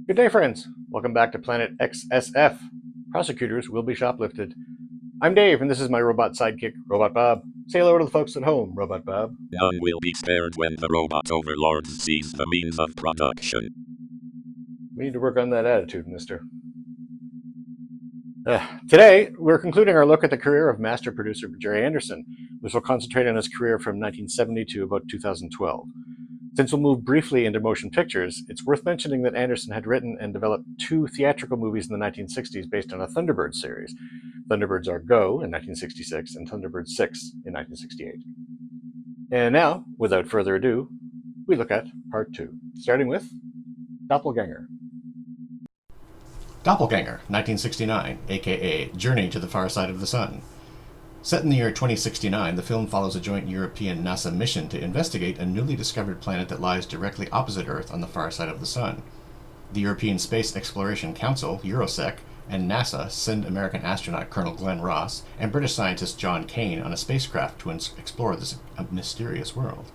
Good day, friends. Welcome back to Planet XSF. Prosecutors will be shoplifted. I'm Dave, and this is my robot sidekick, Robot Bob. Say hello to the folks at home, Robot Bob. None will be spared when the robot overlords seize the means of production. We need to work on that attitude, mister. Today, we're concluding our look at the career of master producer Gerry Anderson, which will concentrate on his career from 1970 to about 2012. Since we'll move briefly into motion pictures, it's worth mentioning that Anderson had written and developed two theatrical movies in the 1960s based on a Thunderbirds series. Thunderbirds Are Go in 1966 and Thunderbirds 6 in 1968. And now, without further ado, we look at part 2, starting with Doppelganger. Doppelganger, 1969, aka Journey to the Far Side of the Sun. Set in the year 2069, the film follows a joint European NASA mission to investigate a newly discovered planet that lies directly opposite Earth on the far side of the Sun. The European Space Exploration Council, Eurosec, and NASA send American astronaut Colonel Glenn Ross and British scientist John Kane on a spacecraft to explore this mysterious world.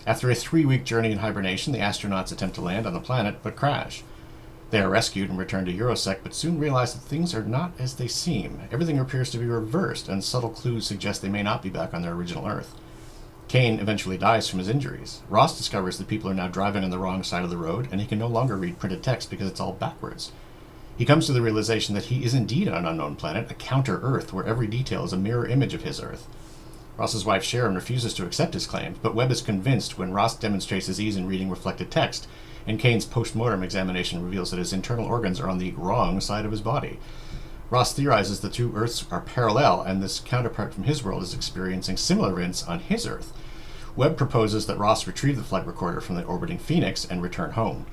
After a 3-week journey in hibernation, the astronauts attempt to land on the planet but crash. They are rescued and returned to Eurosec, but soon realize that things are not as they seem. Everything appears to be reversed, and subtle clues suggest they may not be back on their original Earth. Kane eventually dies from his injuries. Ross discovers that people are now driving on the wrong side of the road, and he can no longer read printed text because it's all backwards. He comes to the realization that he is indeed on an unknown planet, a counter-Earth, where every detail is a mirror image of his Earth. Ross's wife Sharon refuses to accept his claims, but Webb is convinced when Ross demonstrates his ease in reading reflected text, and Kane's post-mortem examination reveals that his internal organs are on the wrong side of his body. Ross theorizes the two Earths are parallel, and this counterpart from his world is experiencing similar events on his Earth. Webb proposes that Ross retrieve the flight recorder from the orbiting Phoenix and return home.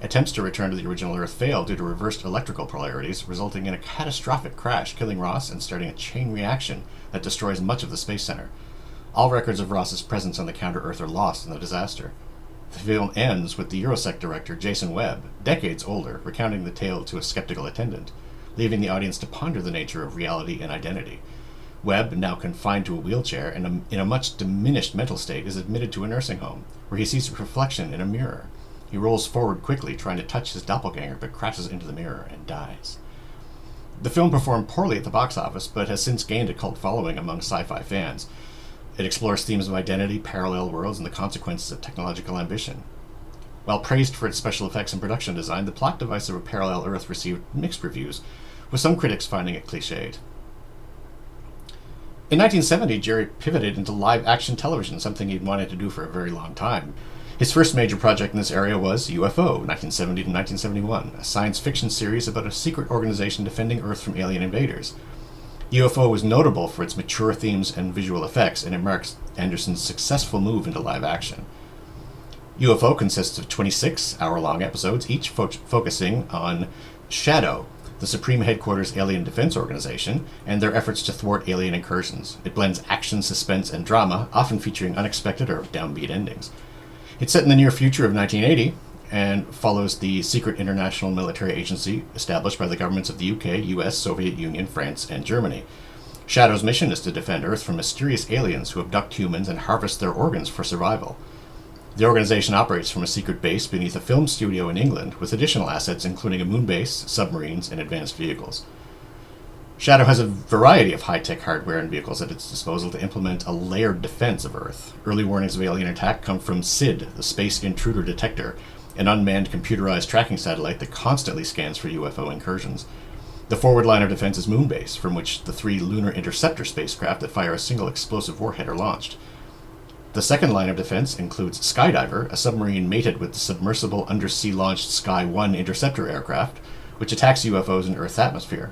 Attempts to return to the original Earth fail due to reversed electrical polarities, resulting in a catastrophic crash, killing Ross and starting a chain reaction that destroys much of the Space Center. All records of Ross's presence on the counter-Earth are lost in the disaster. The film ends with the Eurosec director, Jason Webb, decades older, recounting the tale to a skeptical attendant, leaving the audience to ponder the nature of reality and identity. Webb, now confined to a wheelchair and in a much diminished mental state, is admitted to a nursing home, where he sees a reflection in a mirror. He rolls forward quickly, trying to touch his doppelganger, but crashes into the mirror and dies. The film performed poorly at the box office, but has since gained a cult following among sci-fi fans. It explores themes of identity, parallel worlds, and the consequences of technological ambition. While praised for its special effects and production design, the plot device of a parallel Earth received mixed reviews, with some critics finding it cliched. In 1970, Gerry pivoted into live-action television, something he'd wanted to do for a very long time. His first major project in this area was UFO, 1970 to 1971, a science fiction series about a secret organization defending Earth from alien invaders. UFO was notable for its mature themes and visual effects, and it marks Anderson's successful move into live action. UFO consists of 26 hour-long episodes, each focusing on Shadow, the Supreme Headquarters Alien Defense Organization, and their efforts to thwart alien incursions. It blends action, suspense, and drama, often featuring unexpected or downbeat endings. It's set in the near future of 1980, and follows the secret international military agency established by the governments of the UK, US, Soviet Union, France, and Germany. Shadow's mission is to defend Earth from mysterious aliens who abduct humans and harvest their organs for survival. The organization operates from a secret base beneath a film studio in England, with additional assets including a moon base, submarines, and advanced vehicles. Shadow has a variety of high-tech hardware and vehicles at its disposal to implement a layered defense of Earth. Early warnings of alien attack come from SID, the Space Intruder Detector, an unmanned computerized tracking satellite that constantly scans for UFO incursions. The forward line of defense is Moonbase, from which the 3 Lunar Interceptor spacecraft that fire a single explosive warhead are launched. The second line of defense includes Skydiver, a submarine mated with the submersible undersea-launched Sky-1 interceptor aircraft, which attacks UFOs in Earth's atmosphere.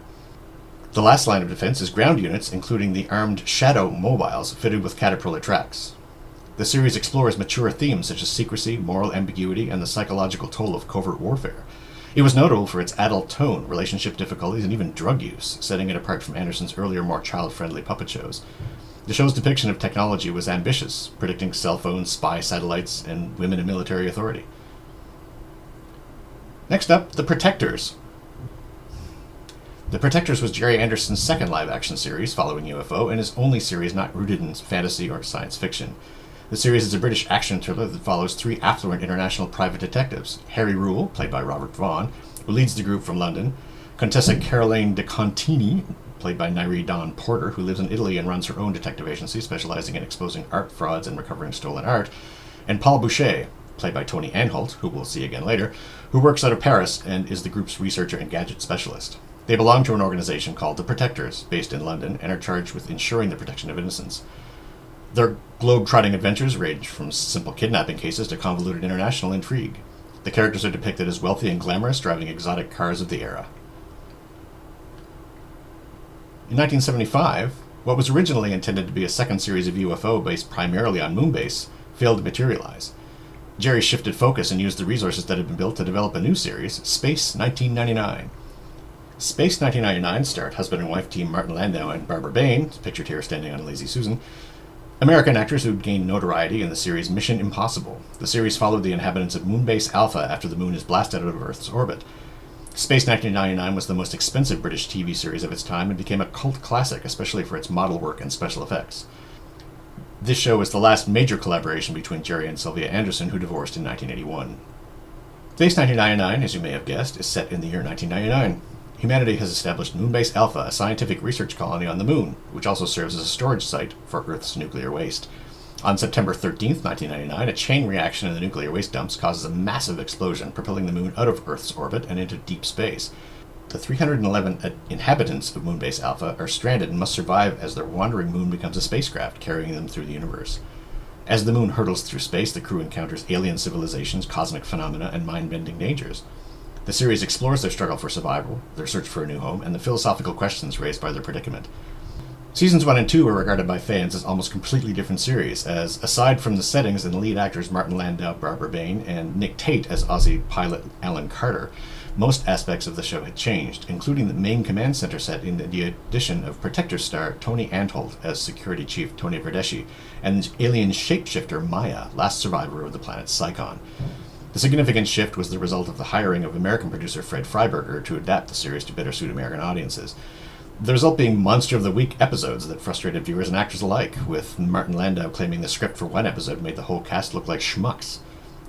The last line of defense is ground units, including the armed Shadow mobiles fitted with Caterpillar tracks. The series explores mature themes such as secrecy, moral ambiguity, and the psychological toll of covert warfare. It was notable for its adult tone, relationship difficulties, and even drug use, setting it apart from Anderson's earlier, more child-friendly puppet shows. The show's depiction of technology was ambitious, predicting cell phones, spy satellites, and women in military authority. Next up, The Protectors. The Protectors was Gerry Anderson's second live-action series following UFO, and his only series not rooted in fantasy or science fiction. The series is a British action thriller that follows three affluent international private detectives: Harry Rule, played by Robert Vaughn, who leads the group from London; Contessa Caroline de Contini, played by Nairi Dawn Porter, who lives in Italy and runs her own detective agency specializing in exposing art frauds and recovering stolen art; and Paul Boucher, played by Tony Anholt, who we'll see again later, who works out of Paris and is the group's researcher and gadget specialist. They belong to an organization called the Protectors, based in London, and are charged with ensuring the protection of innocents. Their globe-trotting adventures range from simple kidnapping cases to convoluted international intrigue. The characters are depicted as wealthy and glamorous, driving exotic cars of the era. In 1975, what was originally intended to be a second series of UFO based primarily on Moonbase failed to materialize. Gerry shifted focus and used the resources that had been built to develop a new series, Space 1999. Space 1999 starred husband and wife team Martin Landau and Barbara Bain, pictured here standing on Lazy Susan, American actors who'd gained notoriety in the series Mission Impossible. The series followed the inhabitants of Moonbase Alpha after the moon is blasted out of Earth's orbit. Space 1999 was the most expensive British TV series of its time and became a cult classic, especially for its model work and special effects. This show was the last major collaboration between Gerry and Sylvia Anderson, who divorced in 1981. Space 1999, as you may have guessed, is set in the year 1999. Humanity has established Moonbase Alpha, a scientific research colony on the moon, which also serves as a storage site for Earth's nuclear waste. On September 13th, 1999, a chain reaction in the nuclear waste dumps causes a massive explosion, propelling the moon out of Earth's orbit and into deep space. The 311 inhabitants of Moonbase Alpha are stranded and must survive as their wandering moon becomes a spacecraft, carrying them through the universe. As the moon hurtles through space, the crew encounters alien civilizations, cosmic phenomena, and mind-bending dangers. The series explores their struggle for survival, their search for a new home, and the philosophical questions raised by their predicament. Seasons 1 and 2 are regarded by fans as almost completely different series, as aside from the settings and lead actors Martin Landau, Barbara Bain, and Nick Tate as Aussie pilot Alan Carter, most aspects of the show had changed, including the main command center set in the addition of Protector star Tony Anholt as Security Chief Tony Verdeschi, and alien shapeshifter Maya, last survivor of the planet Psychon. The significant shift was the result of the hiring of American producer Fred Freiberger to adapt the series to better suit American audiences. The result being Monster of the Week episodes that frustrated viewers and actors alike, with Martin Landau claiming the script for one episode made the whole cast look like schmucks.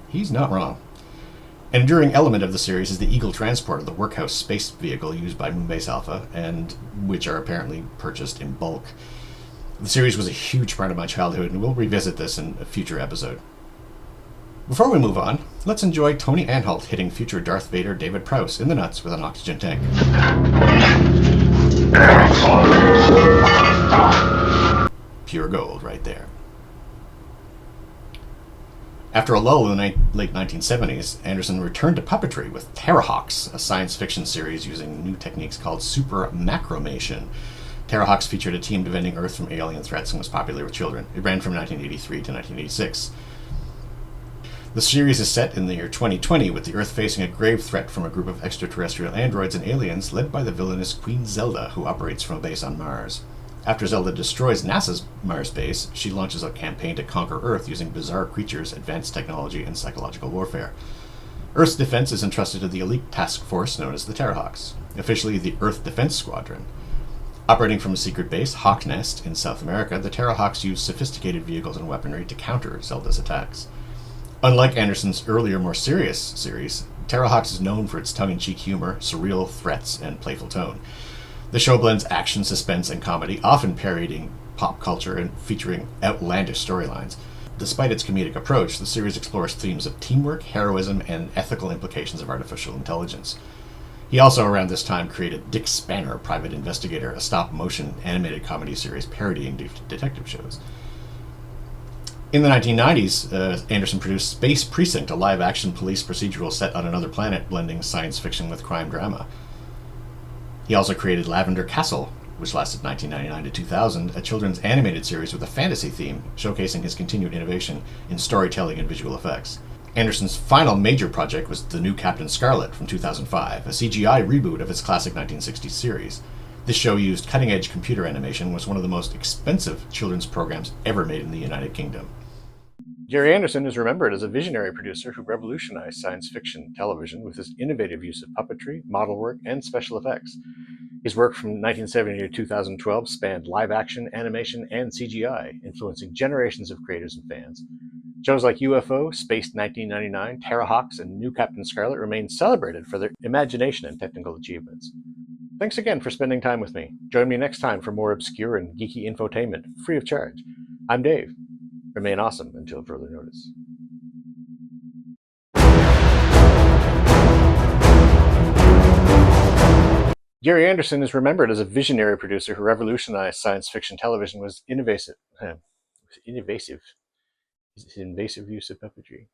He's not wrong. An enduring element of the series is the Eagle transporter, the workhouse space vehicle used by Moonbase Alpha, and which are apparently purchased in bulk. The series was a huge part of my childhood, and we'll revisit this in a future episode. Before we move on, let's enjoy Tony Anholt hitting future Darth Vader David Prowse in the nuts with an oxygen tank. Pure gold right there. After a lull in the late 1970s, Anderson returned to puppetry with Terrahawks, a science fiction series using new techniques called super macromation. Terrahawks featured a team defending Earth from alien threats and was popular with children. It ran from 1983 to 1986. The series is set in the year 2020, with the Earth facing a grave threat from a group of extraterrestrial androids and aliens led by the villainous Queen Zelda, who operates from a base on Mars. After Zelda destroys NASA's Mars base, she launches a campaign to conquer Earth using bizarre creatures, advanced technology, and psychological warfare. Earth's defense is entrusted to the elite task force known as the Terrahawks, officially the Earth Defense Squadron. Operating from a secret base, Hawk Nest, in South America, the Terrahawks use sophisticated vehicles and weaponry to counter Zelda's attacks. Unlike Anderson's earlier, more serious series, Terrahawks is known for its tongue-in-cheek humor, surreal threats, and playful tone. The show blends action, suspense, and comedy, often parodying pop culture and featuring outlandish storylines. Despite its comedic approach, the series explores themes of teamwork, heroism, and ethical implications of artificial intelligence. He also, around this time, created Dick Spanner, Private Investigator, a stop-motion animated comedy series parodying detective shows. In the 1990s, Anderson produced Space Precinct, a live-action police procedural set on another planet, blending science fiction with crime drama. He also created Lavender Castle, which lasted 1999 to 2000, a children's animated series with a fantasy theme, showcasing his continued innovation in storytelling and visual effects. Anderson's final major project was The New Captain Scarlet from 2005, a CGI reboot of its classic 1960s series. This show used cutting-edge computer animation and was one of the most expensive children's programs ever made in the United Kingdom. Gerry Anderson is remembered as a visionary producer who revolutionized science fiction television with his innovative use of puppetry, model work, and special effects. His work from 1970 to 2012 spanned live action, animation, and CGI, influencing generations of creators and fans. Shows like UFO, Space 1999, Terrahawks, and New Captain Scarlet remain celebrated for their imagination and technical achievements. Thanks again for spending time with me. Join me next time for more obscure and geeky infotainment, free of charge. I'm Dave. Remain awesome until further notice. Gerry Anderson is remembered as a visionary producer who revolutionized science fiction television with invasive use of puppetry.